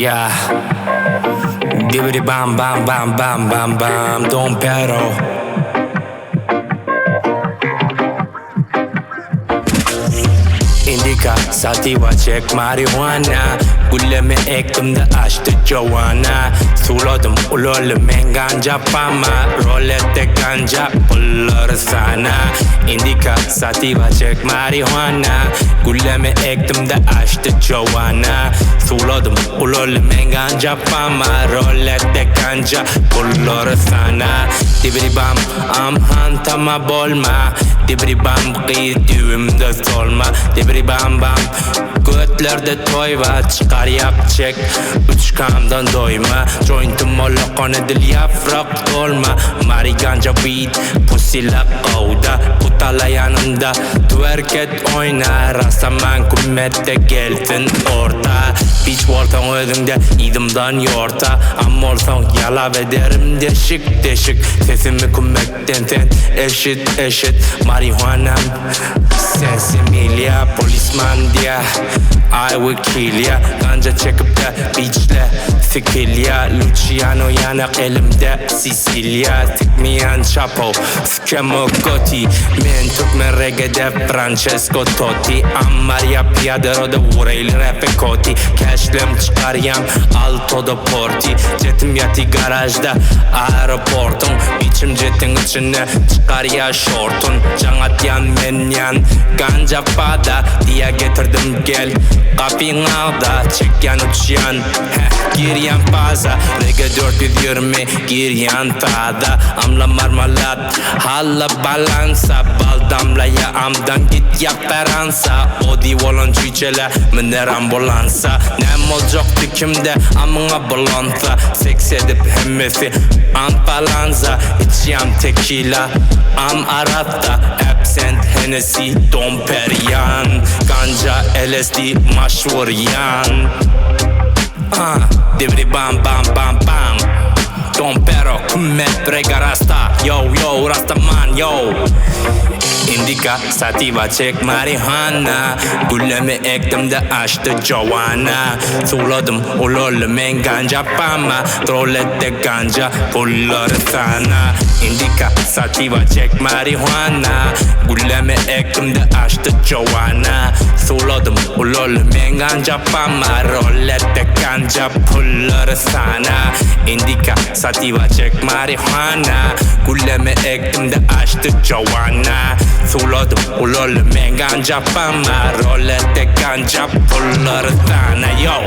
Yeah. Dibbity bam bam bam bam bam bam. Don Pedro. Indica, sativa, check marijuana. Guleme ektimde açtı Joanna. Suladım ulolu men ganja pama. Rolette ganja pulları sana. Indica, sativa, check marijuana. Guleme ektimde açtı Joanna. Suladım ulolu men ganja pama. Rolette ganja pulları sana. Dibri bam am hantama bolma. Dibri bam qiyt düğümde solma. Dibri bam bam götlerde toy var. Çıkar yap çek uçkamdan doyma. Jointim molokon edil yaprak dolma. Mari ganja weed pusila kavda. Putala yanımda twerk et oyna. Rastaman kummette geldin orta. Beach wartan özünde idimdan yorta. Amorsan yala ve derim deşik deşik. Sesimi kummetten sen eşit eşit. Marihuanam sensimilya. Polisman diye I will kill ya. Ganja çekip de beachle Sicilya. Luciano yanak elimde Sicilya. Tikmeyen Chapo Skemo Gotti. Men Türkmen reggae Francesco Totti. Maria Piadero de Vureyli rap'e koti. Cash'lem çıkaryam Alto'da porti. Jetim yati garajda aeroportun. Biçim jetin içine çıkar ya şortun. Canat yan men yan Ganja pada diye getirdim gel. Kapın ağda çekyan uçyan. Gir yan paza Reggae 420 gir yan tada. Amla marmalat halla balansa. Bal damlaya amdan git yap peransa. Odi volon çüçele miner ambulansa. Nem olacaktı kimde amına bulansa. Seks edip hemmesi amfalanza. İçyam tequila am aratta. Absent Hennessy Dom Perignon. Ganja LSD maşhur yan. Dibri bam bam bam bam. Don Pedro kummet rega rasta. Yo yo rastaman yo. Indica, sativa, check marijuana. Gulemi ektimde açtı Joanna. Suladım ulolu men ganja pama. Rolette ganja pulları sana. Indica, sativa, check marijuana. Gulemi ektimde açtı Joanna. Suladım ulolu men ganja pama. Rolette ganja pulları sana. Indica, sativa, check marijuana. Gulemi ektimde açtı Joanna. Suladım ulolu men ganja pama. Rolette ganja pulları sana yo.